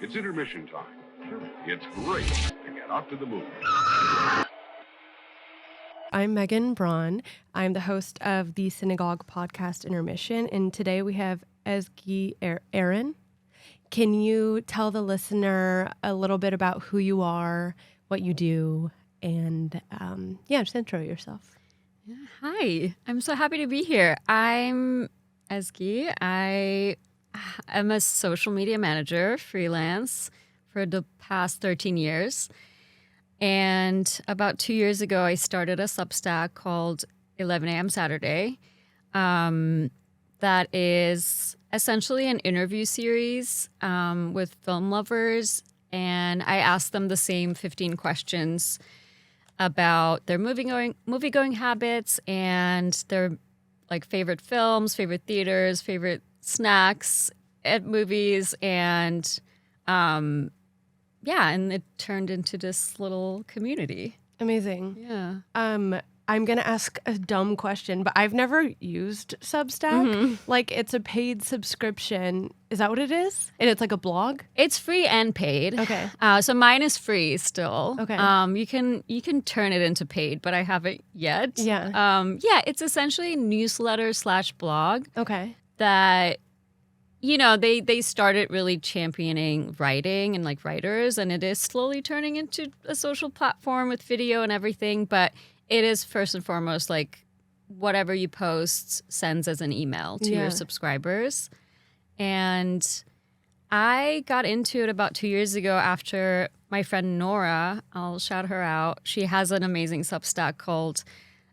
It's intermission time. It's great to get out to the movies. I'm Megan Braun. I'm the host of the Synagogue podcast Intermission, and today we have Ezgi Eren. Can you tell the listener a little bit about who you are, what you do, and just intro yourself. Yeah, hi, I'm so happy to be here. I'm Ezgi. I am a social media manager, freelance, for the past 13 years. And about 2 years ago, I started a Substack called 11 a.m. Saturday. That is essentially an interview series with film lovers. And I ask them the same 15 questions about their movie-going habits and their favorite films, favorite theaters, favorite snacks at movies. And and it turned into this little community. Amazing. Yeah. I'm going to ask a dumb question, but I've never used Substack. Mm-hmm. It's a paid subscription. Is that what it is? And it's like a blog? It's free and paid. Okay. So mine is free still. Okay. You can turn it into paid, but I haven't yet. Yeah. It's essentially a newsletter/blog. Okay. That they started really championing writing and writers, and it is slowly turning into a social platform with video and everything, but it is first and foremost whatever you post sends as an email to your subscribers. And I got into it about 2 years ago after my friend Nora, I'll shout her out. She has an amazing Substack called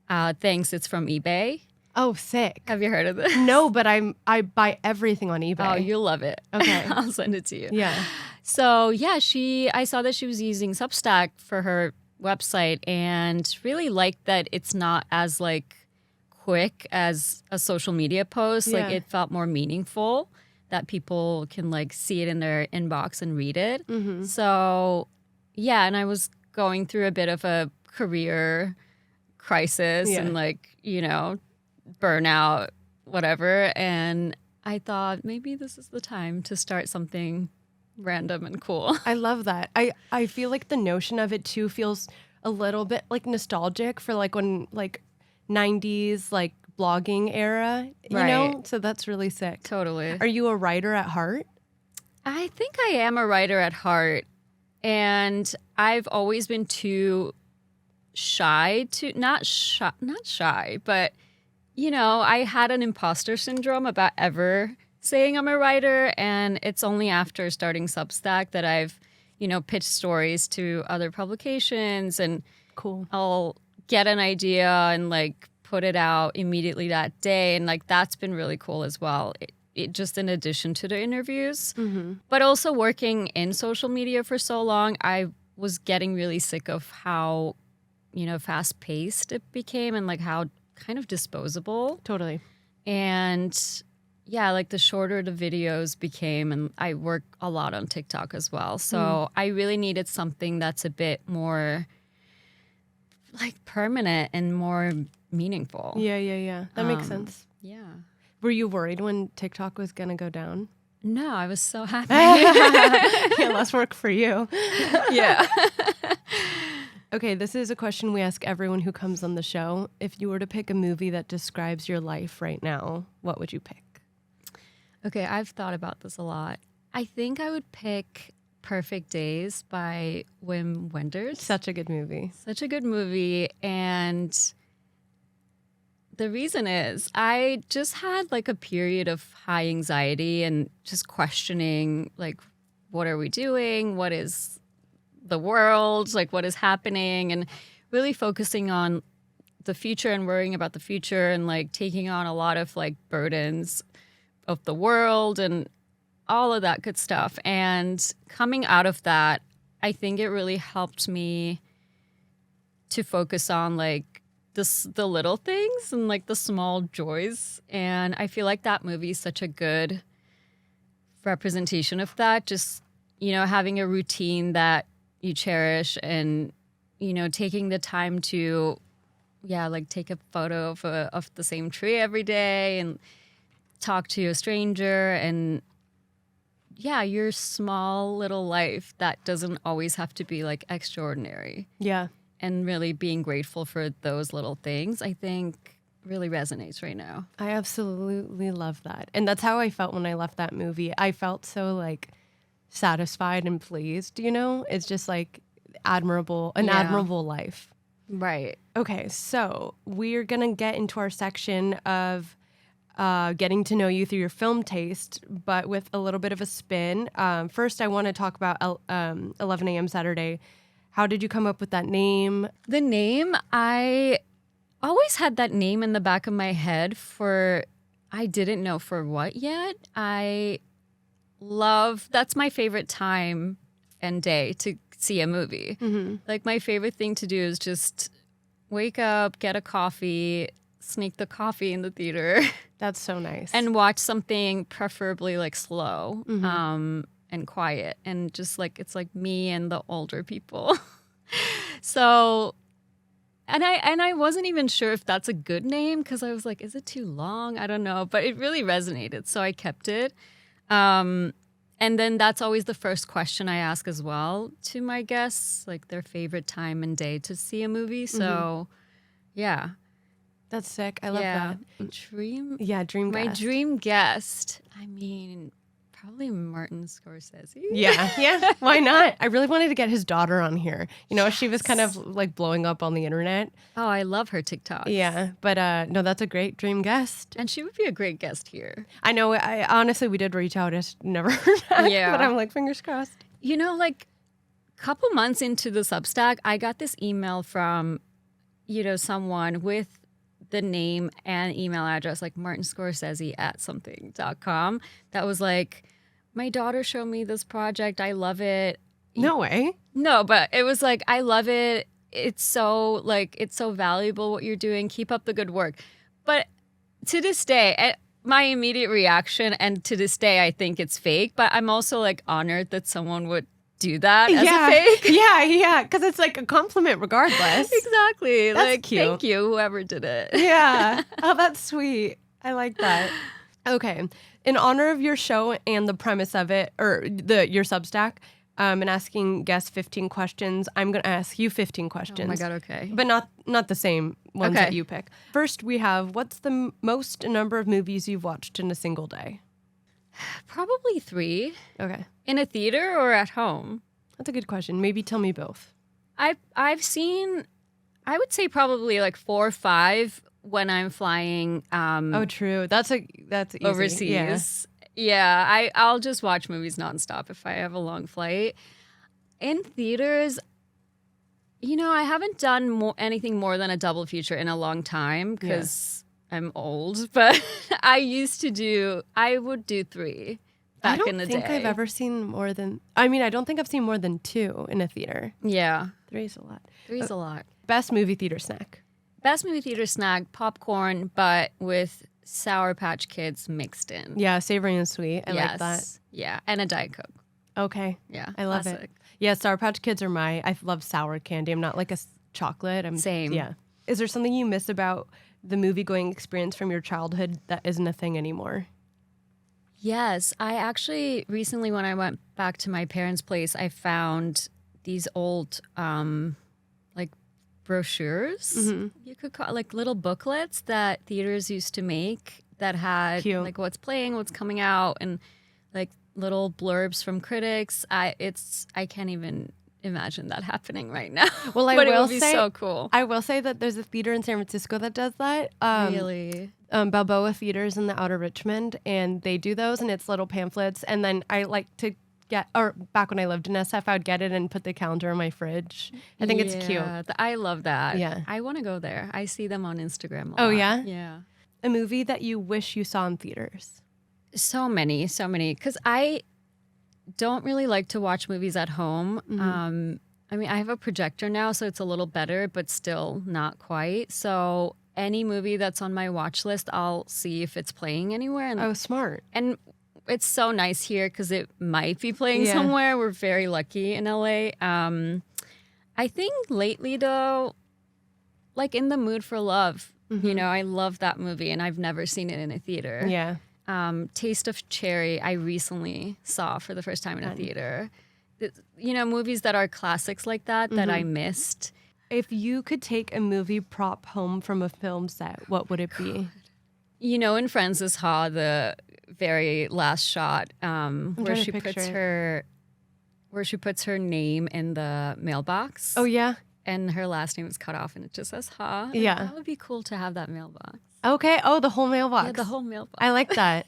Thanks, It's From eBay. Oh, sick. Have you heard of this? No, but I buy everything on eBay. Oh, you'll love it. Okay. I'll send it to you. Yeah. So, I saw that she was using Substack for her website and really liked that it's not as quick as a social media post. Yeah. It felt more meaningful that people can see it in their inbox and read it. Mm-hmm. So, and I was going through a bit of a career crisis and burnout, whatever. And I thought maybe this is the time to start something random and cool. I love that. I feel like the notion of it too feels a little bit nostalgic for when 90s blogging era, you know? So that's really sick. Totally. Are you a writer at heart? I think I am a writer at heart. And I've always been too shy to, not shy, but I had an imposter syndrome about ever saying I'm a writer, and it's only after starting Substack that I've, pitched stories to other publications, and cool. I'll get an idea and put it out immediately that day, and that's been really cool as well. It just in addition to the interviews, but also working in social media for so long, I was getting really sick of how, fast paced it became and how kind of disposable. Totally. And the shorter the videos became, and I work a lot on TikTok as well. So I really needed something that's a bit more permanent and more meaningful. Yeah. That makes sense. Yeah. Were you worried when TikTok was going to go down? No, I was so happy. Yeah, less work for you. Yeah. Okay, this is a question we ask everyone who comes on the show. If you were to pick a movie that describes your life right now, what would you pick? Okay, I've thought about this a lot. I think I would pick Perfect Days by Wim Wenders. Such a good movie. Such a good movie. And the reason is I just had a period of high anxiety and just questioning what are we doing? What is the world? What is happening? And really focusing on the future and worrying about the future and taking on a lot of burdens of the world and all of that good stuff. And coming out of that, I think it really helped me to focus on the little things and the small joys. And I feel that movie is such a good representation of that. Just, having a routine that you cherish and, taking the time to, take a photo of the same tree every day and talk to a stranger and yeah, your small little life that doesn't always have to be like extraordinary. Yeah. And really being grateful for those little things, I think really resonates right now. I absolutely love that. And that's how I felt when I left that movie. I felt so like satisfied and pleased, you know? It's just like admirable life. Right. Okay, so we're going to get into our section of getting to know you through your film taste, but with a little bit of a spin. First, I want to talk about 11 a.m. Saturday. How did you come up with that name? The name, I always had that name in the back of my head I didn't know for what yet. That's my favorite time and day to see a movie. Mm-hmm. Like my favorite thing to do is just wake up, get a coffee, sneak the coffee in the theater. That's so nice. And watch something preferably like slow. Mm-hmm. And quiet, and just like it's like me and the older people. So and I wasn't even sure if that's a good name, because I was like, is it too long? I don't know, but it really resonated, so I kept it. And then that's always the first question I ask as well to my guests, like their favorite time and day to see a movie. So yeah, that's sick. I love that. Dream My dream guest, I mean, probably Martin Scorsese. Yeah. Why not? I really wanted to get his daughter on here. You know, she was kind of like blowing up on the internet. Oh, I love her TikToks. Yeah, but no, that's a great dream guest. And she would be a great guest here. I know. I honestly, we did reach out. It's never heard back. Yeah. But I'm like, fingers crossed. You know, like a couple months into the Substack, I got this email from, someone with the name and email address, like Martin Scorsese at something.com. That was like, my daughter showed me this project. I love it. No way. No, but it was like, I love it. It's so valuable what you're doing. Keep up the good work. But to this day, my immediate reaction, and to this day, I think it's fake, but I'm also like honored that someone would do that as a fake. Yeah. Because it's like a compliment regardless. Exactly. That's like, cute. Thank you, whoever did it. Yeah. Oh, that's sweet. I like that. Okay. In honor of your show and the premise of it, or your Substack, and asking guests 15 questions, I'm going to ask you 15 questions. Oh my God, okay. But not the same ones Okay. that you pick. First, we have, what's the most number of movies you've watched in a single day? Probably 3. Okay. In a theater or at home? That's a good question. Maybe tell me both. I've seen, I would say probably like 4 or 5 when I'm flying Oh, true. That's easy. overseas. Yeah, I'll just watch movies nonstop if I have a long flight. In theaters, I haven't done anything more than a double feature in a long time because I'm old. But I would do 3 back in the day. I don't think I've ever seen more than, I don't think I've seen more than 2 in a theater. Yeah. 3's a lot. 3's a lot. Best movie theater snack? Best movie theater snack, popcorn, but with Sour Patch Kids mixed in. Yeah, savory and sweet. I like that. Yeah, and a Diet Coke. Okay. Yeah, I love it. Yeah, Sour Patch Kids are I love sour candy. I'm not like a chocolate. Same. Yeah. Is there something you miss about the movie-going experience from your childhood that isn't a thing anymore? Yes. I actually, recently when I went back to my parents' place, I found these old, brochures, you could call like little booklets that theaters used to make that had Cute. like what's playing, what's coming out, and like little blurbs from critics. I can't even imagine that happening right now. Well, but it would be so cool. I will say that there's a theater in San Francisco that does that. Really? Balboa Theaters in the Outer Richmond, and they do those, and it's little pamphlets. And then I like to back when I lived in SF, I would get it and put the calendar in my fridge. I think it's cute. I love that. Yeah. I want to go there. I see them on Instagram a Oh, lot. yeah? Yeah. A movie that you wish you saw in theaters? So many. Because I don't really like to watch movies at home. I have a projector now, so it's a little better, but still not quite. So any movie that's on my watch list, I'll see if it's playing anywhere. Oh, smart. And it's so nice here because it might be playing somewhere. We're very lucky in LA. I think lately, though, like In the Mood for Love, I love that movie, and I've never seen it in a theater. Yeah. Taste of Cherry, I recently saw for the first time in a Fun. theater. Movies that are classics like that I missed. If you could take a movie prop home from a film set, what would it be? In Frances Ha, the very last shot, where trying to she picture puts it. her name in the mailbox. Oh, yeah? And her last name is cut off, and it just says Ha. Like, Yeah. that would be cool to have that mailbox. Okay. Oh, the whole mailbox. Yeah, the whole mailbox. I like that.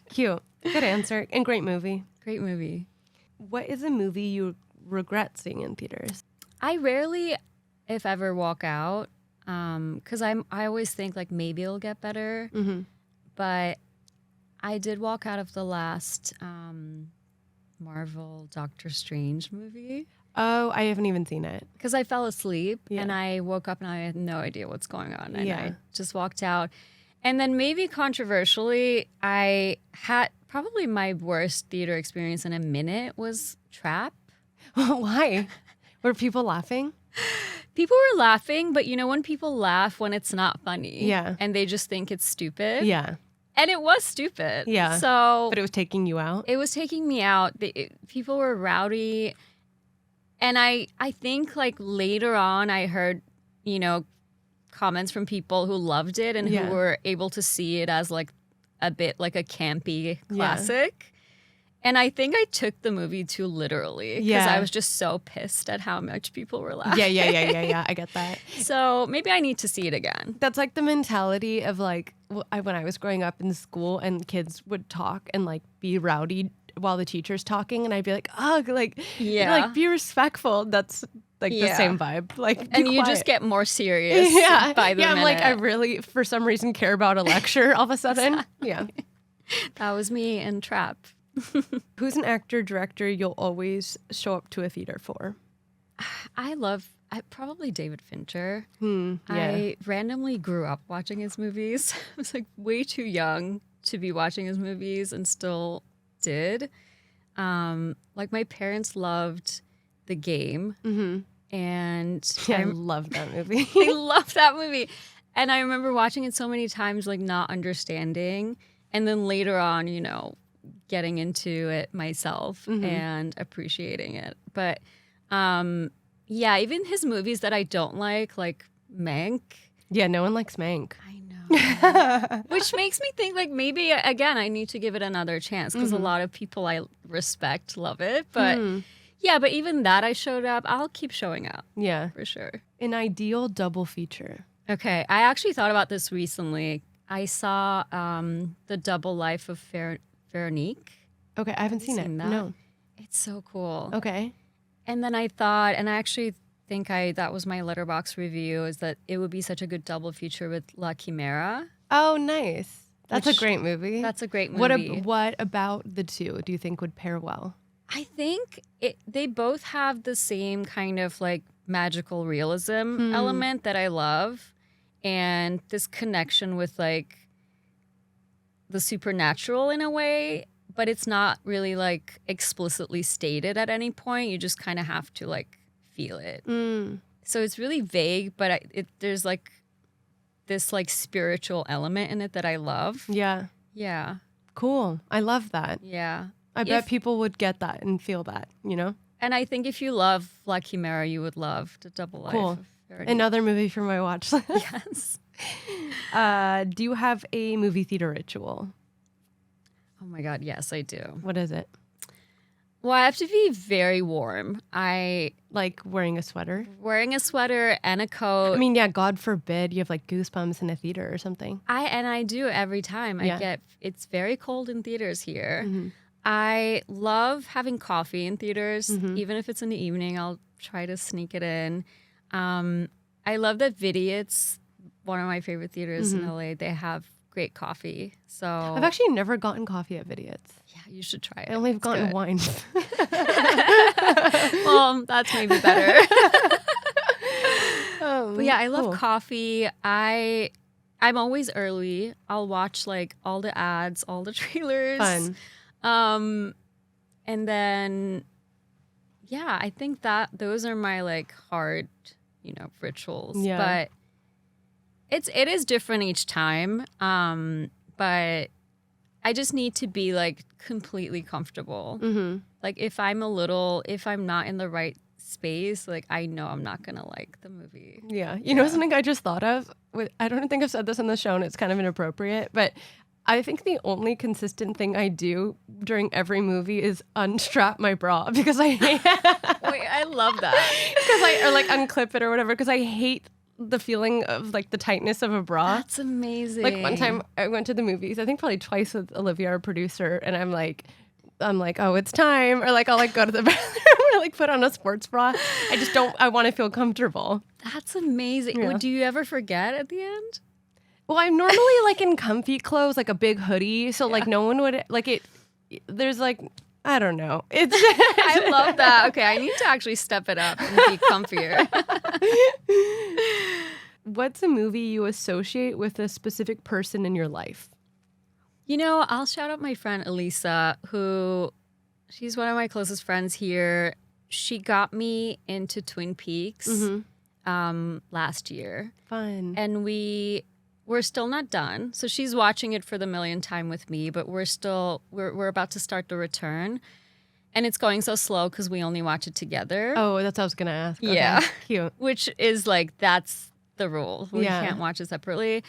Cute. Good answer. And great movie. Great movie. What is a movie you regret seeing in theaters? I rarely, if ever, walk out because I always think like maybe it'll get better. Mm-hmm. But I did walk out of the last Marvel Doctor Strange movie Oh, I haven't even seen it. because I fell asleep Yeah. and I woke up and I had no idea what's going on. And Yeah. I just walked out. And then maybe controversially, I had probably my worst theater experience in a minute was Trap. Why? Were people laughing? People were laughing, but when people laugh when it's not funny. Yeah. And they just think it's stupid. Yeah. And it was stupid. Yeah. So But it was taking you out? it was taking me out. People were rowdy. And I think like later on I heard, comments from people who loved it and Yeah. who were able to see it as like a bit like a campy classic. And I think I took the movie too literally because Yeah. I was just so pissed at how much people were laughing. Yeah. I get that. So maybe I need to see it again. That's like the mentality of like when I was growing up in school and kids would talk and like be rowdy while the teacher's talking, and I'd be like, ugh, like, Yeah. like be respectful. That's like the Yeah. same vibe. Like, be And you just quiet. get more serious yeah, by the yeah. I'm minute. like, I really, for some reason, care about a lecture all of a sudden. Yeah. That was me in Trap. Who's an actor, director you'll always show up to a theater for? Probably David Fincher. Yeah. I randomly grew up watching his movies. I was like way too young to be watching his movies and still did. Like my parents loved The Game. And Yeah, I love that movie. they loved that movie. And I remember watching it so many times, like not understanding. And then later on, getting into it myself and appreciating it. But yeah, even his movies that I don't like Mank. Yeah, no one likes Mank. I know. Which makes me think like maybe, again, I need to give it another chance because a lot of people I respect love it. But yeah, but even that I showed up. I'll keep showing up Yeah. for sure. An ideal double feature. Okay, I actually thought about this recently. I saw The Double Life of Veronique. Okay, I haven't seen it. seen that? No. It's so cool. Okay. And then I thought, and I actually think that was my Letterboxd review, is that it would be such a good double feature with La Chimera. Oh, nice. That's Which- a great movie. That's a great movie. What about the two do you think would pair well? I think they both have the same kind of like magical realism element that I love, and this connection with like the supernatural in a way, but it's not really like explicitly stated at any point. You just kind of have to like feel it. So it's really vague, but there's like this like spiritual element in it that I love. Yeah. Yeah. Cool. I love that. Yeah. I bet people would get that and feel that, And I think if you love La Chimera, you would love The Double Life. Cool. of Veronique. Another movie for my watch list. Yes. Do you have a movie theater ritual? Oh my God, yes, I do. What is it? Well, I have to be very warm. Like wearing a sweater? Wearing a sweater and a coat. I mean, yeah, God forbid you have like goosebumps in a theater or something. I do every time. Yeah. It's very cold in theaters here. Mm-hmm. I love having coffee in theaters. Even if it's in the evening, I'll try to sneak it in. I love that Vidiot's one of my favorite theaters in LA. They have great coffee. So I've actually never gotten coffee at Vidiot's. yeah, you should try it. I only have It's gotten good. wine. Well, that's maybe better. But yeah, I love cool. coffee. I'm always early. I'll watch like all the ads, all the trailers. Fun. And then yeah, I think that those are my like hard, rituals. Yeah. But it is different each time. But I just need to be like completely comfortable. Mm-hmm. Like if I'm not in the right space, like I know I'm not gonna like the movie. Yeah. You know something I just thought of? I don't think I've said this on the show and it's kind of inappropriate, but I think the only consistent thing I do during every movie is unstrap my bra because I hate Wait, I love that. or like unclip it or whatever because I hate the feeling of like the tightness of a bra. That's amazing. Like one time I went to the movies, I think probably twice with Olivia, our producer, and I'm like, oh, it's time. Or like, I'll like go to the bathroom or like put on a sports bra. I want to feel comfortable. That's amazing. Yeah. Do you ever forget at the end? Well, I'm normally like in comfy clothes, like a big hoodie. So like no one would like it. There's like, I don't know. It's I love that. Okay, I need to actually step it up and be comfier. What's a movie you associate with a specific person in your life? You know, I'll shout out my friend Elisa, she's one of my closest friends here. She got me into Twin Peaks last year. Fun. And we're still not done. So she's watching it for the millionth time with me, but we're about to start the return. And it's going so slow because we only watch it together. Oh, that's what I was going to ask. Okay. Yeah. Cute. Which is like, that's the rule. We can't watch it separately.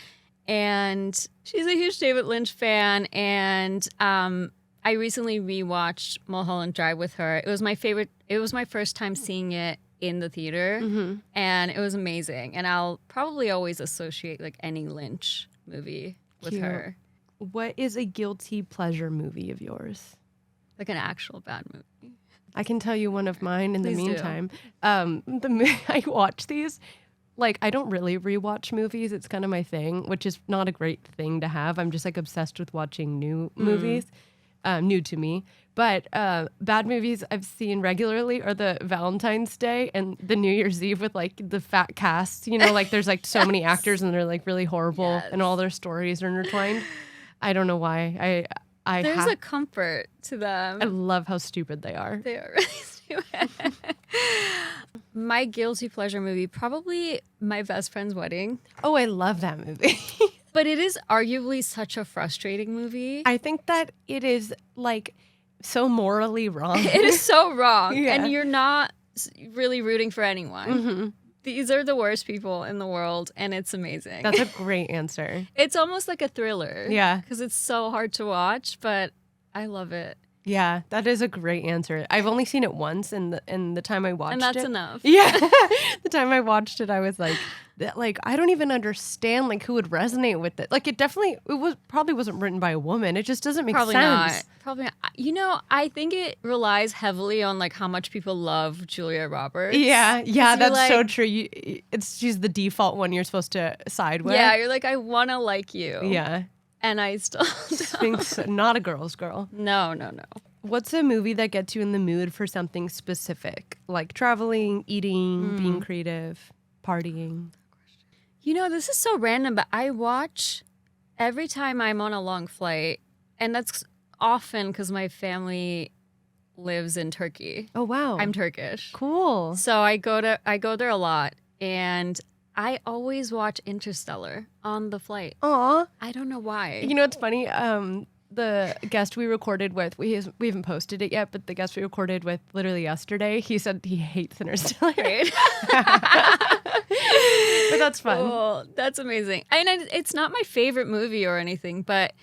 And she's a huge David Lynch fan. And I recently rewatched Mulholland Drive with her. It was my favorite. It was my first time seeing it in the theater. And it was amazing. And I'll probably always associate like any Lynch movie with her. What is a guilty pleasure movie of yours? Like an actual bad movie. I can tell you one of mine in the Please do. meantime. I watch these. Like, I don't really rewatch movies. It's kind of my thing, which is not a great thing to have. I'm just like obsessed with watching new movies, new to me. But bad movies I've seen regularly are the Valentine's Day and the New Year's Eve with like the fat cast. You know, like there's like so many actors and they're like really horrible and all their stories are intertwined. I don't know why. There's a comfort to them. I love how stupid they are. They are really stupid. My guilty pleasure movie, probably My Best Friend's Wedding. Oh, I love that movie. But it is arguably such a frustrating movie. I think that it is like so morally wrong. It is so wrong. Yeah. And you're not really rooting for anyone. These are the worst people in the world, and it's amazing. That's a great answer. It's almost like a thriller. Yeah. Because it's so hard to watch, but I love it. Yeah, that is a great answer. I've only seen it once, and the time I watched it. And that's enough. Yeah. The time I watched it, I was like, I don't even understand like who would resonate with it. Like it probably wasn't written by a woman. It just doesn't make Probably sense. Probably not. You know, I think it relies heavily on like how much people love Julia Roberts. Yeah, that's like, so true. She's the default one you're supposed to side with. Yeah, you're like, I want to like you. Yeah. And I still don't. Not a girl's girl. No. What's a movie that gets you in the mood for something specific? Like traveling, eating, being creative, partying? You know, this is so random, but I watch every time I'm on a long flight, and that's often because my family lives in Turkey. Oh, wow. I'm Turkish. Cool. So I go there a lot, and I always watch Interstellar on the flight. Aw. I don't know why. You know what's funny? The guest we recorded with, we haven't posted it yet, but the guest we recorded with literally yesterday, he said he hates Interstellar. Right? But that's fun. Cool. That's amazing. And it's not my favorite movie or anything, but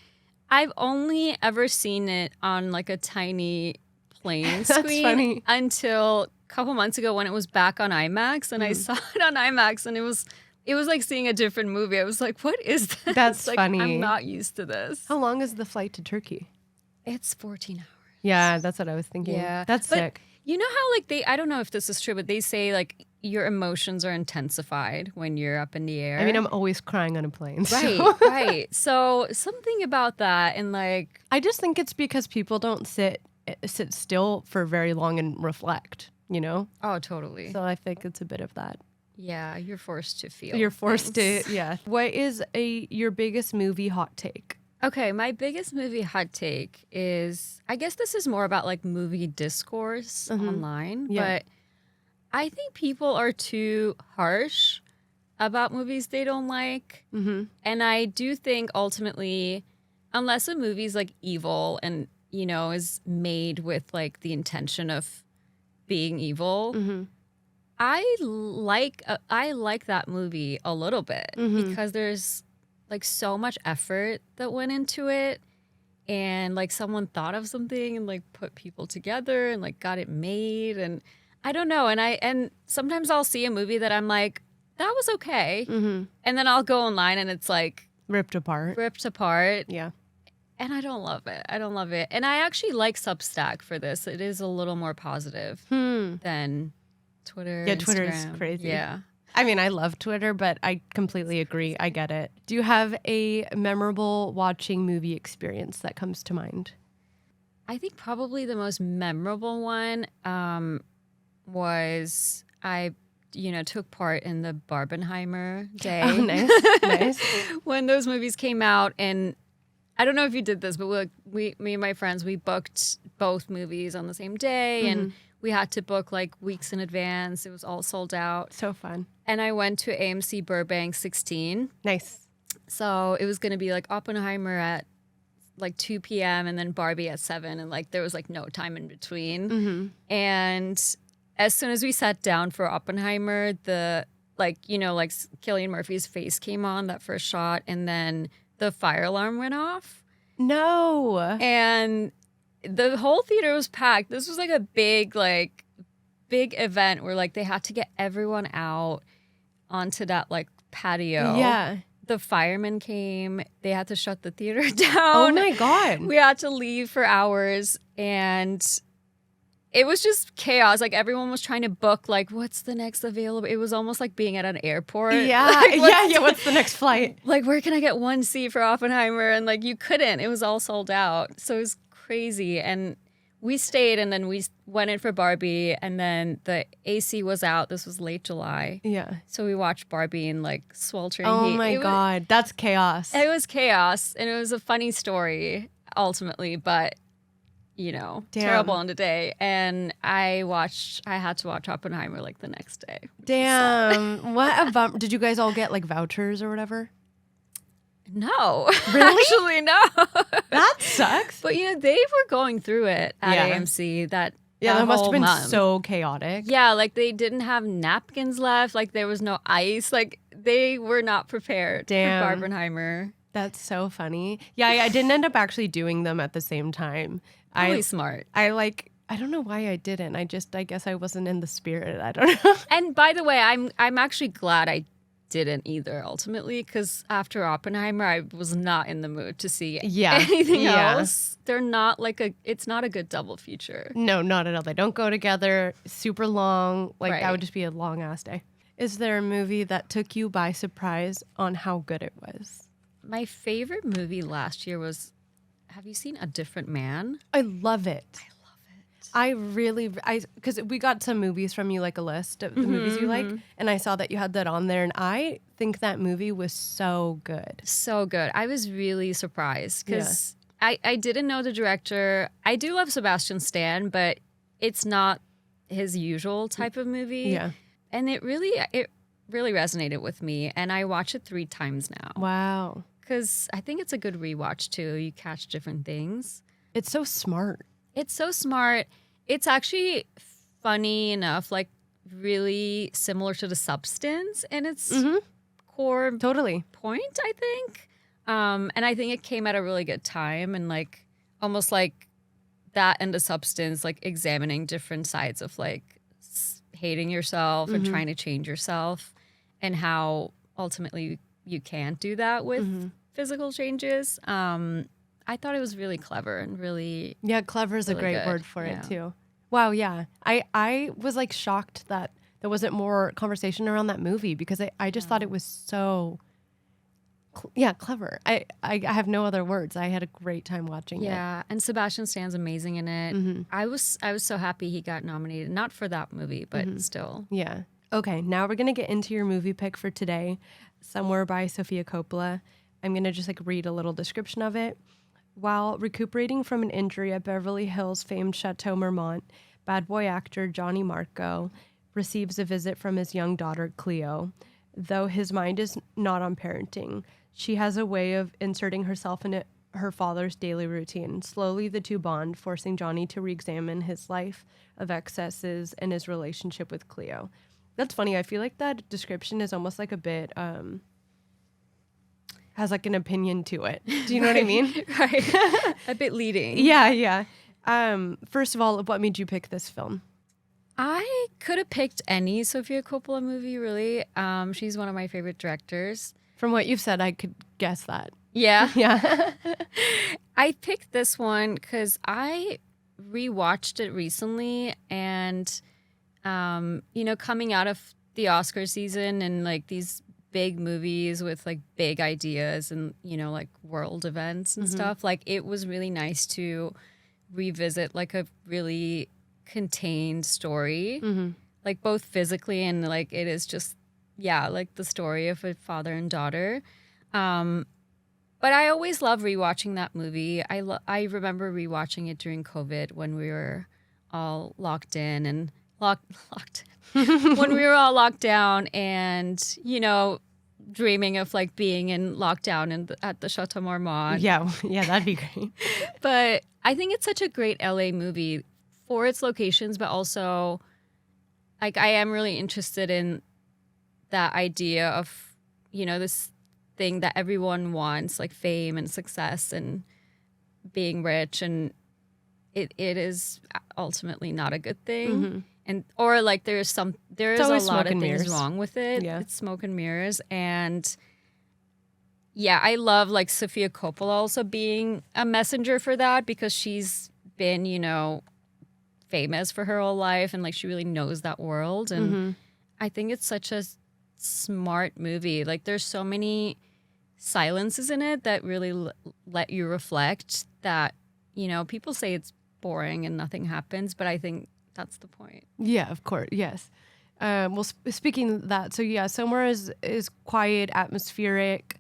I've only ever seen it on like a tiny plane screen funny. until a couple months ago when it was back on IMAX, and I saw it on IMAX, and it was like seeing a different movie. I was like, what is this? That's like, funny. I'm not used to this. How long is the flight to Turkey? It's 14 hours. Yeah, that's what I was thinking. Yeah. That's But sick. You know how like I don't know if this is true, but they say like your emotions are intensified when you're up in the air. I mean, I'm always crying on a plane. Right, right. So something about that, and like I just think it's because people don't sit still for very long and reflect, you know? oh, totally. So I think it's a bit of that. Yeah, you're forced to feel. You're forced things. to, yeah. What is your biggest movie hot take? Okay, my biggest movie hot take is, I guess this is more about like movie discourse online, Yeah. but I think people are too harsh about movies they don't like. Mm-hmm. And I do think ultimately unless a movie's like evil and, you know, is made with like the intention of being evil, I like that movie a little bit because there's like so much effort that went into it, and like someone thought of something and like put people together and like got it made, and I don't know, and sometimes I'll see a movie that I'm like, that was okay, and then I'll go online and it's like ripped apart. Yeah. And I don't love it. And I actually like Substack for this. It is a little more positive than Twitter. Yeah, Twitter's Instagram. crazy. Yeah. I mean, I love Twitter, but I completely agree. I get it. Do you have a memorable watching movie experience that comes to mind? I think probably the most memorable one was I took part in the Barbenheimer Day. Oh, nice. When those movies came out, and I don't know if you did this, but me and my friends, we booked both movies on the same day, and we had to book like weeks in advance. It was all sold out. So fun. And I went to AMC Burbank 16. Nice. So it was going to be like Oppenheimer at like 2 p.m. and then Barbie at 7. And like there was like no time in between. And as soon as we sat down for Oppenheimer, the Cillian Murphy's face came on, that first shot. And then the fire alarm went off. No. And the whole theater was packed. This was like a big event where like they had to get everyone out onto that like patio. Yeah. The firemen came. They had to shut the theater down. Oh my God. We had to leave for hours, and it was just chaos. Like everyone was trying to book like what's the next available. It was almost like being at an airport. Yeah. Like, What's the next flight? Like where can I get one seat for Oppenheimer? And like you couldn't. It was all sold out. So it was crazy. And we stayed, and then we went in for Barbie, and then the AC was out. This was late July. Yeah. So we watched Barbie in like sweltering Oh heat. my God. That's chaos. It was chaos, and it was a funny story ultimately, but Damn. terrible on the day. And I had to watch Oppenheimer like the next day. Damn. What a bummer. Did you guys all get like vouchers or whatever? No. Really? Actually, no. That sucks. But they were going through it at Yeah. AMC that That must have whole been month. so chaotic. Yeah, like they didn't have napkins left. Like there was no ice. Like they were not prepared Damn. for Barbenheimer. That's so funny. Yeah, I didn't end up actually doing them at the same time. Really smart. I don't know why I didn't. I guess I wasn't in the spirit. I don't know. And by the way, I'm actually glad I didn't either ultimately, because after Oppenheimer, I was not in the mood to see anything else. They're not it's not a good double feature. No, not at all. They don't go together. Super long. Like Right. that would just be a long ass day. Is there a movie that took you by surprise on how good it was? My favorite movie last year was, have you seen A Different Man? I love it. Because we got some movies from you, like a list of the movies you like, and I saw that you had that on there, and I think that movie was so good. So good. I was really surprised because I didn't know the director. I do love Sebastian Stan, but it's not his usual type of movie. Yeah. And it really resonated with me, and I watch it 3 times now. Wow. Because I think it's a good rewatch too. You catch different things. It's so smart. It's so smart. It's actually funny enough, like really similar to The Substance in its core Totally. point, I think. And I think it came at a really good time, and like almost like that and The Substance, like examining different sides of like hating yourself and trying to change yourself, and how ultimately you can't do that with physical changes. I thought it was really clever and really... Yeah, clever is really a great good. word for it too. Wow, yeah. I was like shocked that there wasn't more conversation around that movie, because I just thought it was so clever. I have no other words. I had a great time watching it. Yeah, and Sebastian Stan's amazing in it. I was so happy he got nominated, not for that movie, but still. Yeah. Okay, now we're going to get into your movie pick for today, Somewhere by Sofia Coppola. I'm going to just like read a little description of it. While recuperating from an injury at Beverly Hills' famed Chateau Marmont, bad boy actor Johnny Marco receives a visit from his young daughter Cleo. Though his mind is not on parenting, she has a way of inserting herself her father's daily routine. Slowly, the two bond, forcing Johnny to re-examine his life of excesses and his relationship with Cleo. That's funny. I feel like that description is almost like a bit has like an opinion to it. Do you know what I mean? Right. A bit leading. Yeah. First of all, what made you pick this film? I could have picked any Sofia Coppola movie, really. She's one of my favorite directors. From what you've said, I could guess that. Yeah. Yeah. I picked this one because I rewatched it recently, and coming out of the Oscar season and like these big movies with like big ideas and like world events and stuff, like it was really nice to revisit like a really contained story, like both physically and like it is just like the story of a father and daughter. But I always love rewatching that movie. I remember rewatching it during COVID when we were all locked in and locked when we were all locked down and dreaming of like being in lockdown at the Chateau Marmont. Yeah, that'd be great. But I think it's such a great LA movie for its locations, but also like I am really interested in that idea of this thing that everyone wants, like fame and success and being rich, and it is ultimately not a good thing. And or like there is a lot of things wrong with it. Yeah. It's smoke and mirrors. And yeah, I love like Sofia Coppola also being a messenger for that, because she's been, famous for her whole life and like she really knows that world. And I think it's such a smart movie. Like there's so many silences in it that really let you reflect that, people say it's boring and nothing happens, but I think that's the point. Yeah, of course. Yes. Well, speaking of that, so yeah, Somewhere is quiet, atmospheric.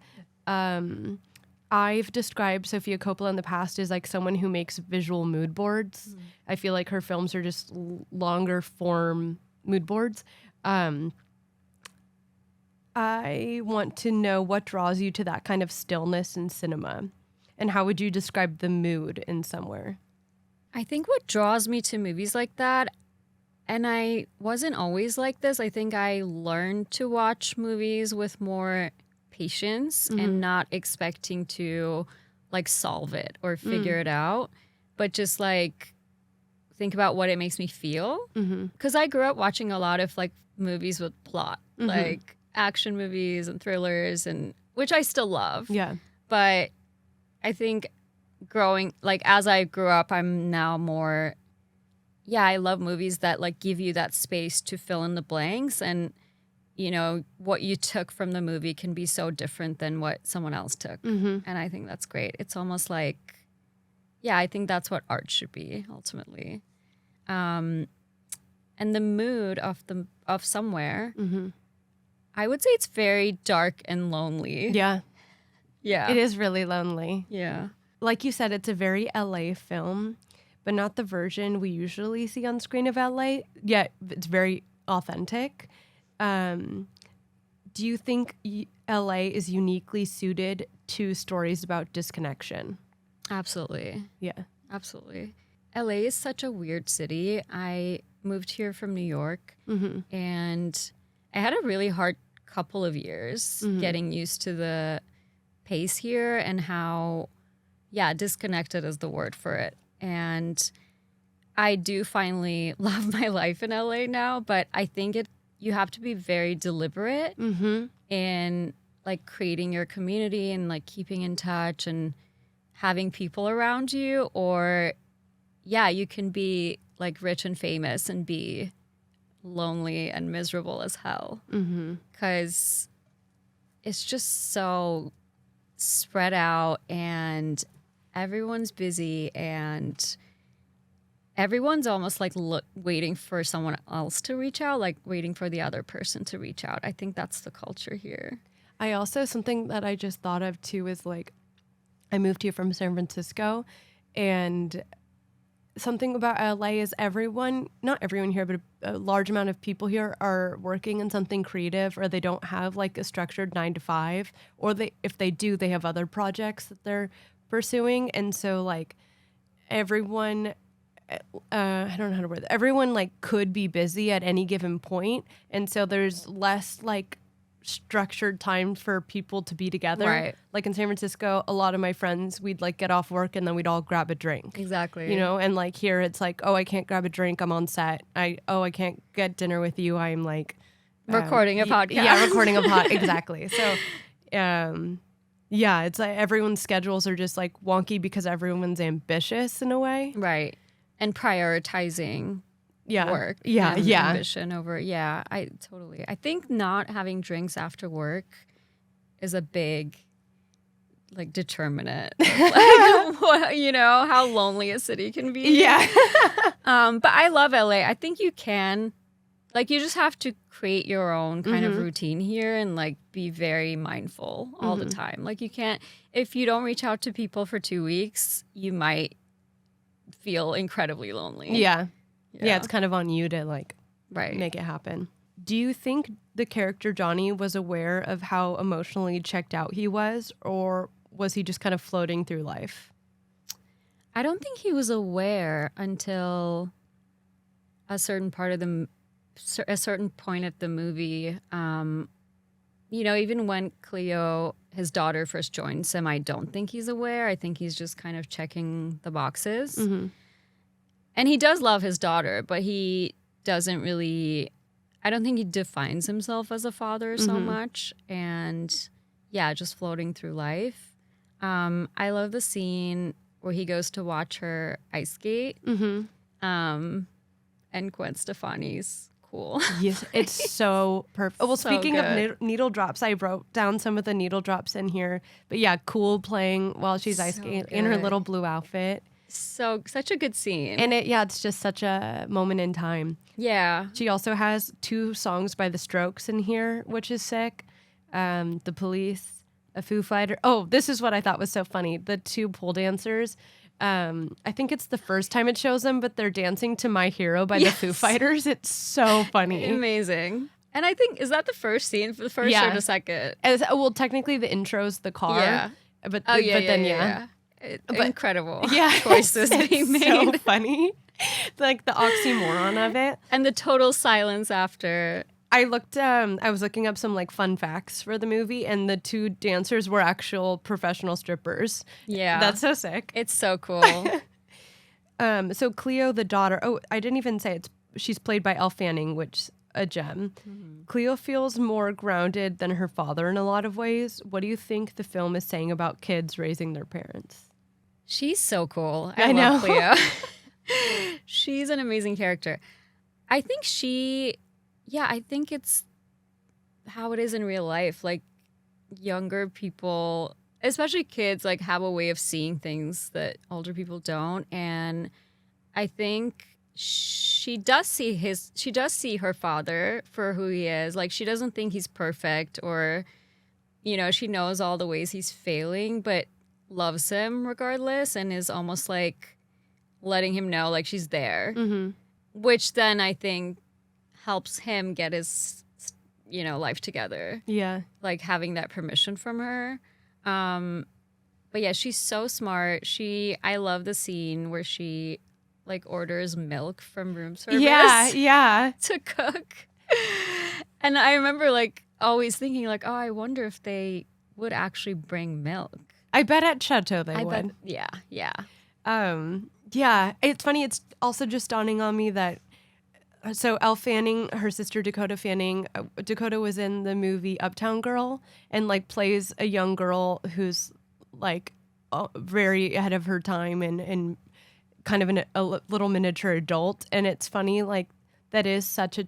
I've described Sofia Coppola in the past as like someone who makes visual mood boards. I feel like her films are just longer form mood boards. I want to know what draws you to that kind of stillness in cinema, and how would you describe the mood in Somewhere? I think what draws me to movies like that, and I wasn't always like this, I think I learned to watch movies with more patience and not expecting to like solve it or figure it out, but just like think about what it makes me feel. Because I grew up watching a lot of like movies with plot, like action movies and thrillers, and which I still love. Yeah. But I think as I grew up, I'm now more, I love movies that like give you that space to fill in the blanks, and what you took from the movie can be so different than what someone else took. And I think that's great. It's almost like, I think that's what art should be ultimately. And the mood of Somewhere, I would say it's very dark and lonely. Yeah. Yeah. It is really lonely. Yeah. Like you said, it's a very LA film, but not the version we usually see on screen of LA. Yet it's very authentic. Do you think LA is uniquely suited to stories about disconnection? Absolutely. Yeah. Absolutely. LA is such a weird city. I moved here from New York, and I had a really hard couple of years getting used to the pace here and how, disconnected is the word for it. And I do finally love my life in LA now, but I think you have to be very deliberate in like creating your community and like keeping in touch and having people around you, or you can be like rich and famous and be lonely and miserable as hell, because it's just so spread out and everyone's busy and everyone's almost like waiting for someone else to reach out, like waiting for the other person to reach out. I think that's the culture here. I also, something that I just thought of too is like, I moved here from San Francisco, and something about LA is not everyone here, but a large amount of people here are working in something creative, or they don't have like a structured 9 to 5, or if they do, they have other projects that they're pursuing. And so like everyone, I don't know how to word it. Everyone like could be busy at any given point. And so there's less like structured time for people to be together. Right. Like in San Francisco, a lot of my friends, we'd like get off work and then we'd all grab a drink. Exactly. You know, and like here it's like, oh, I can't grab a drink, I'm on set. I can't get dinner with you, I'm like Recording a podcast. Yeah, recording a pod. Exactly. So yeah, it's like everyone's schedules are just like wonky because everyone's ambitious in a way. Right. And prioritizing work. Yeah. And Yeah. ambition over. Yeah, I think not having drinks after work is a big like determinant of, like, what, you know, how lonely a city can be. Yeah. But I love LA. I think you can, like, you just have to create your own kind of routine here and like be very mindful all the time. Like you can't, if you don't reach out to people for 2 weeks, you might feel incredibly lonely. Yeah. Yeah, it's kind of on you to like right. make it happen. Do you think the character Johnny was aware of how emotionally checked out he was, or was he just kind of floating through life? I don't think he was aware until a certain point of the movie. You know, even when Cleo, his daughter, first joins him, I don't think he's aware. I think he's just kind of checking the boxes. Mm-hmm. And he does love his daughter, but he doesn't really, I don't think he defines himself as a father so much. And yeah, just floating through life. I love the scene where he goes to watch her ice skate. And Gwen Stefani's cool. Yes, it's so perfect. Well, So speaking good. of needle drops, I wrote down some of the needle drops in here. But yeah, cool playing while she's ice So skating in her good. little blue outfit. Such a good scene. And it's just such a moment in time. yeah. She also has 2 songs by The Strokes in here, which is sick. The Police, a Foo Fighter. Oh, this is what I thought was so funny. The 2 pole dancers. I think it's the first time it shows them, but they're dancing to My Hero by the Foo Fighters. It's so funny. Amazing. And I think, is that the first scene for the first or the second? Well, technically the intro's the car. Yeah. But, Oh, yeah, but then, yeah. Incredible Yeah, choices being made. so funny. Like the oxymoron of it. And the total silence after. I was looking up some like fun facts for the movie, and the 2 dancers were actual professional strippers. Yeah. That's so sick. It's so cool. So Cleo, the daughter, I didn't even say she's played by Elle Fanning, which a gem. Cleo feels more grounded than her father in a lot of ways. What do you think the film is saying about kids raising their parents? She's so cool. I love know. Cleo. She's an amazing character. I think I think it's how it is in real life. Like younger people, especially kids, like have a way of seeing things that older people don't. And I think she does see her father for who he is. Like she doesn't think he's perfect, or, you know, she knows all the ways he's failing, but loves him regardless, and is almost like letting him know like she's there, which then I think helps him get his, you know, life together. Yeah. Like having that permission from her. But yeah, she's so smart. I love the scene where she like orders milk from room service Yeah. to cook. And I remember like always thinking like, oh, I wonder if they would actually bring milk. I bet at Chateau they I would. bet, yeah. Yeah, it's funny. It's also just dawning on me that so Elle Fanning, her sister Dakota Fanning, Dakota was in the movie Uptown Girl and like plays a young girl who's like very ahead of her time and kind of a little miniature adult. And it's funny, like that is such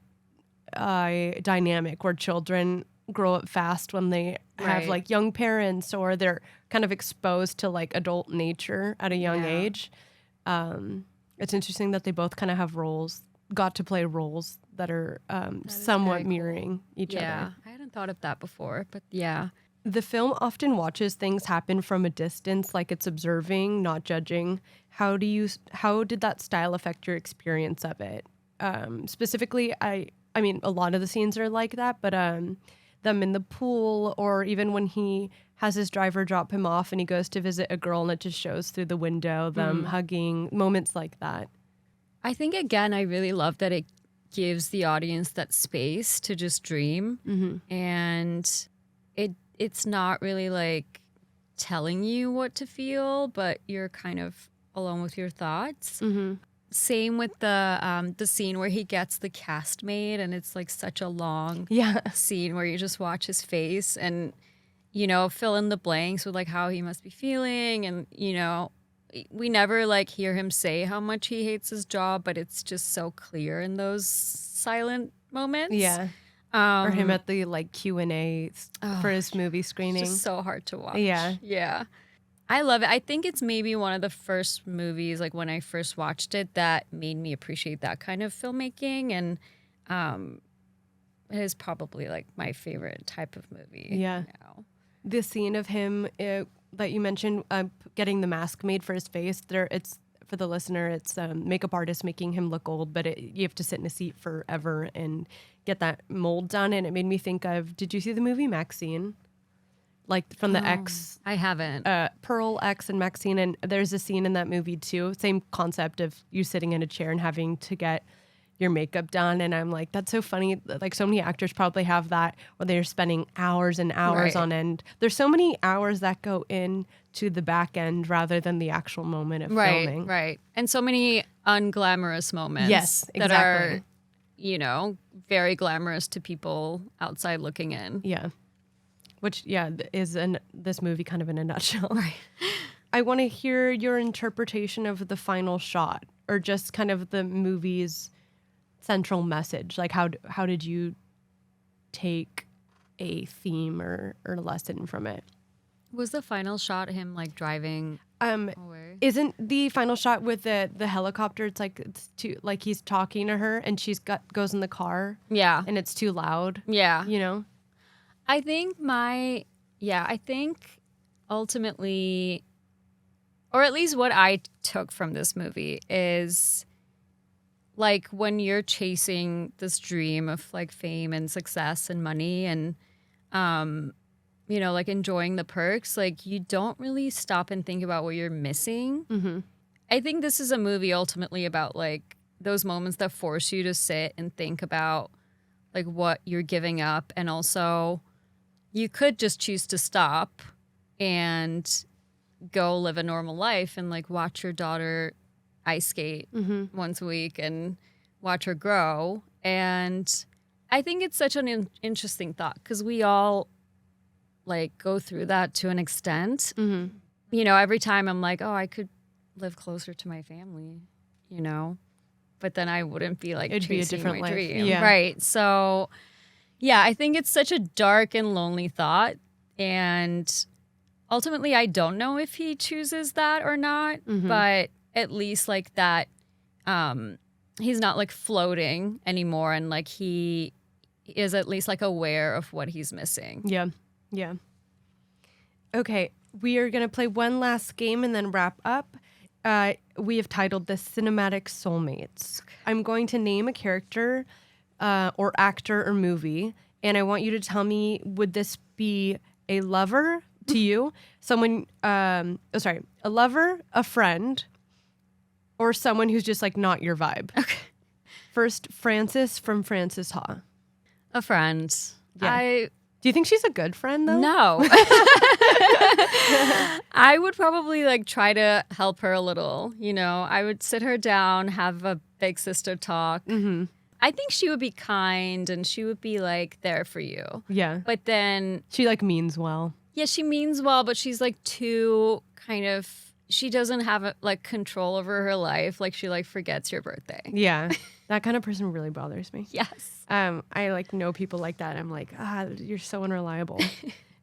a dynamic where children grow up fast when they have like young parents, or they're kind of exposed to like adult nature at a young age. It's interesting that they both kind of have got to play roles that are somewhat mirroring each other. Yeah, I hadn't thought of that before, but yeah. The film often watches things happen from a distance, like it's observing, not judging. How did that style affect your experience of it? Specifically, I mean, a lot of the scenes are like that, but them in the pool, or even when he has his driver drop him off and he goes to visit a girl and it just shows through the window, them hugging, moments like that. I think, again, I really love that it gives the audience that space to just dream. And it's not really like telling you what to feel, but you're kind of alone with your thoughts. Same with the scene where he gets the cast made, and it's like such a long scene where you just watch his face and, you know, fill in the blanks with like how he must be feeling. And, you know, we never like hear him say how much he hates his job, but it's just so clear in those silent moments. Yeah. Or him at the like Q&A for his movie screening. It's just so hard to watch. Yeah. Yeah. I love it. I think it's maybe one of the first movies, like when I first watched it, that made me appreciate that kind of filmmaking. And it is probably like my favorite type of movie. Yeah. Now. The scene of him that you mentioned, getting the mask made for his face, it's for the listener, it's makeup artist making him look old, but you have to sit in a seat forever and get that mold done. And it made me think of, did you see the movie Maxine? Like from the X. I haven't. Pearl, X, and Maxine. And there's a scene in that movie too. Same concept of you sitting in a chair and having to get your makeup done. And I'm like, that's so funny. Like so many actors probably have that where they're spending hours and hours on end. There's so many hours that go into the back end rather than the actual moment of filming. Right. And so many unglamorous moments. Yes, exactly. That are, you know, very glamorous to people outside looking in. Yeah. Which, is this movie kind of in a nutshell. Right. I want to hear your interpretation of the final shot, or just kind of the movie's central message. Like, how did you take a theme or lesson from it? Was the final shot him like driving away? Isn't the final shot with the helicopter? It's like he's talking to her and goes in the car. Yeah, and it's too loud. Yeah, you know. I think I think ultimately, or at least what I took from this movie is, like, when you're chasing this dream of like fame and success and money and, you know, like enjoying the perks, like you don't really stop and think about what you're missing. I think this is a movie ultimately about like those moments that force you to sit and think about like what you're giving up. And also you could just choose to stop and go live a normal life and like watch your daughter ice skate once a week and watch her grow. And I think it's such an interesting thought because we all like go through that to an extent. You know, every time I'm like, oh, I could live closer to my family, you know, but then I wouldn't be like It'd be a different my life. dream. Yeah. Right. So yeah, I think it's such a dark and lonely thought. And ultimately, I don't know if he chooses that or not, but at least like that, he's not like floating anymore. And like he is at least like aware of what he's missing. Yeah. Yeah. Okay. We are going to play one last game and then wrap up. We have titled this Cinematic Soulmates. I'm going to name a character or actor or movie, and I want you to tell me, would this be a lover to you, someone, a lover, a friend, or someone who's just like not your vibe? Okay. First, Frances from Frances Ha. A friend. Yeah. Do you think she's a good friend, though? No. I would probably like try to help her a little. You know, I would sit her down, have a big sister talk. I think she would be kind and she would be like there for you. Yeah. But then she like means well. Yeah, she means well, but she's like too kind of, she doesn't have like control over her life. Like she like forgets your birthday. Yeah. That kind of person really bothers me. Yes. I like know people like that. I'm like, you're so unreliable.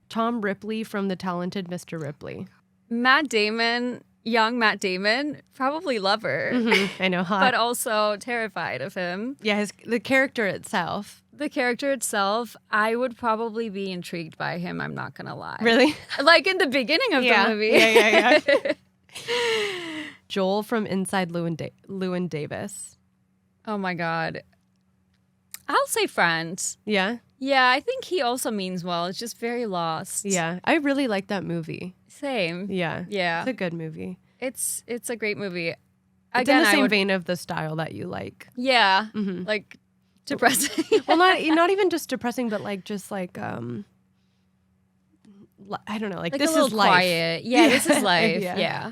Tom Ripley from The Talented Mr. Ripley. Matt Damon, young Matt Damon, probably lover. I know, hot. But also terrified of him. Yeah, the character itself. The character itself, I would probably be intrigued by him, I'm not going to lie. Really? Like in the beginning of the movie. Yeah. Joel from Inside Llewyn Davis. Oh my God. I'll say friend. Yeah? Yeah, I think he also means well. It's just very lost. Yeah. I really like that movie. Same. Yeah. Yeah. It's a good movie. It's a great movie. It's in the same vein of the style that you like. Yeah. Like depressing. Well, not even just depressing, but like just like I don't know, like Like this a little is life. quiet. Yeah, this is life. Yeah. Yeah.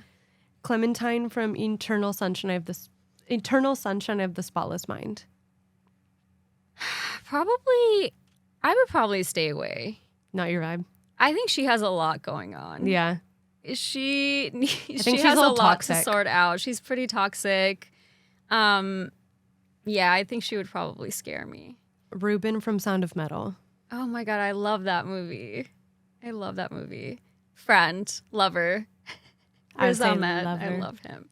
Clementine from Eternal Sunshine of the Spotless Mind. Probably, I would probably stay away. Not your vibe. I think she has a lot going on. Yeah. She think she she's has a a little lot toxic. to sort out. She's pretty toxic. Yeah, I think she would probably scare me. Ruben from Sound of Metal. Oh my God, I love that movie. Friend, lover. I would say Ahmed. I lover. love him.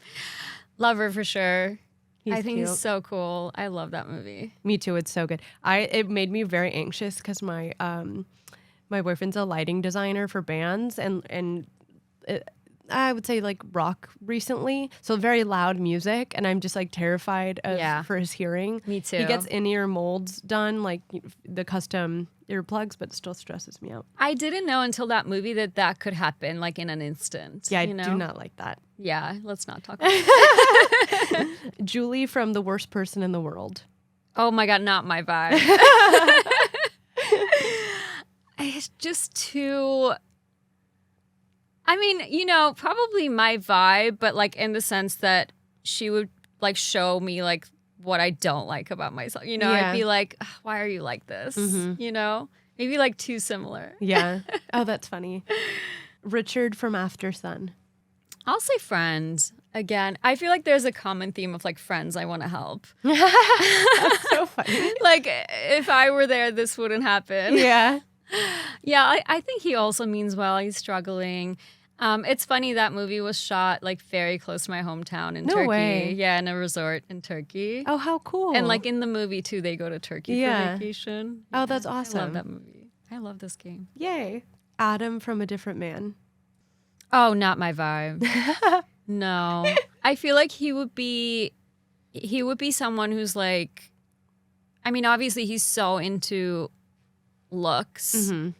Lover for sure. He's I think cute. he's so cool. I love that movie. Me too. It's so good. It made me very anxious because my boyfriend's a lighting designer for bands and I would say like rock recently, so very loud music, and I'm just like terrified for his hearing. Me too. He gets in-ear molds done, like the custom earplugs, but it still stresses me out. I didn't know until that movie that could happen like in an instant. Yeah, I you know? do not like that. Yeah, let's not talk about it. Julie from The Worst Person in the World. Oh my God, not my vibe. It's just too... I mean, you know, probably my vibe, but like in the sense that she would like show me like what I don't like about myself. You know, Yeah. I'd be like, "Ugh, why are you like this? You know, maybe like too similar. Yeah. Oh, that's funny. Richard from After Sun. I'll say friends. Again, I feel like there's a common theme of like friends I want to help. That's so funny. Like if I were there, this wouldn't happen. Yeah. Yeah, I think he also means well. He's struggling. It's funny that movie was shot like very close to my hometown in No Turkey. way. Yeah, in a resort in Turkey. Oh, how cool. And like in the movie too, they go to Turkey Yeah. for vacation. Oh, that's I awesome. love that movie. I love this game. Yay. Adam from A Different Man. Oh, not my vibe. No. I feel like he would be someone who's like, I mean, obviously he's so into looks in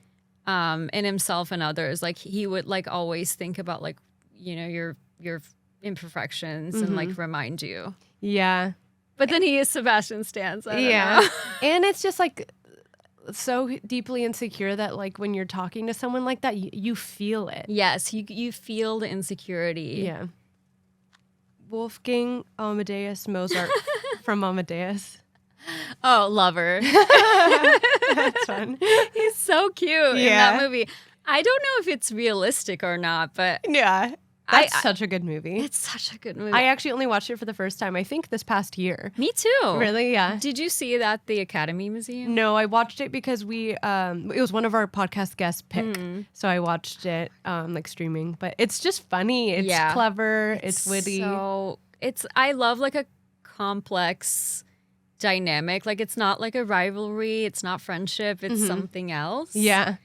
himself and others. Like he would like always think about like, you know, your imperfections and like remind you. Yeah. But then he is Sebastian Stans. I don't Yeah. know. And it's just like so deeply insecure that like when you're talking to someone like that, you feel it. Yes, you feel the insecurity. Yeah. Wolfgang Amadeus Mozart from Amadeus. Oh, lover. That's fun. He's so cute in that movie. I don't know if it's realistic or not, but Yeah. That's such a good movie. it's such a good movie. I actually only watched it for the first time, I think, this past year. Me too. Really? Yeah. Did you see it at the Academy Museum? No, I watched it because it was one of our podcast guests pick. So I watched it like streaming, but it's just funny. It's clever. It's witty. So I love like a complex dynamic. Like it's not like a rivalry. It's not friendship. It's something else. Yeah.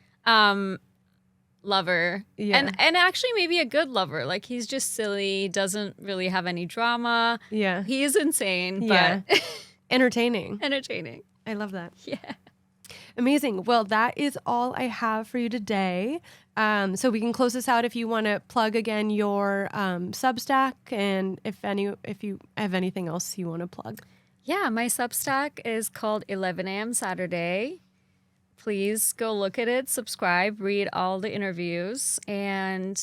Lover. Yeah. And actually maybe a good lover. Like he's just silly, doesn't really have any drama. Yeah. He is insane, Yeah. but Entertaining. entertaining. I love that. Yeah. Amazing. Well, that is all I have for you today. So we can close this out if you want to plug again your Substack and if you have anything else you want to plug. Yeah, my Substack is called 11 a.m. Saturday. Please go look at it, subscribe, read all the interviews, and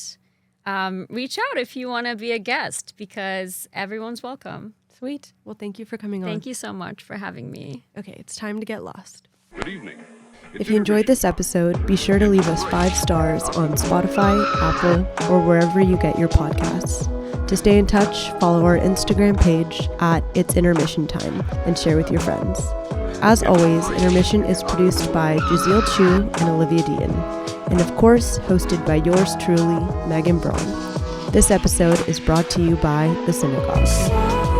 reach out if you want to be a guest because everyone's welcome. Sweet. Well, thank you for coming on. Thank you so much for having me. Okay, it's time to get lost. Good evening. If you enjoyed this episode, be sure to leave us 5 stars on Spotify, Apple, or wherever you get your podcasts. To stay in touch, follow our Instagram page at It's Intermission Time and share with your friends. As always, Intermission is produced by Jazeel Chu and Olivia Dean, and of course, hosted by yours truly, Megan Braun. This episode is brought to you by The Synagogue.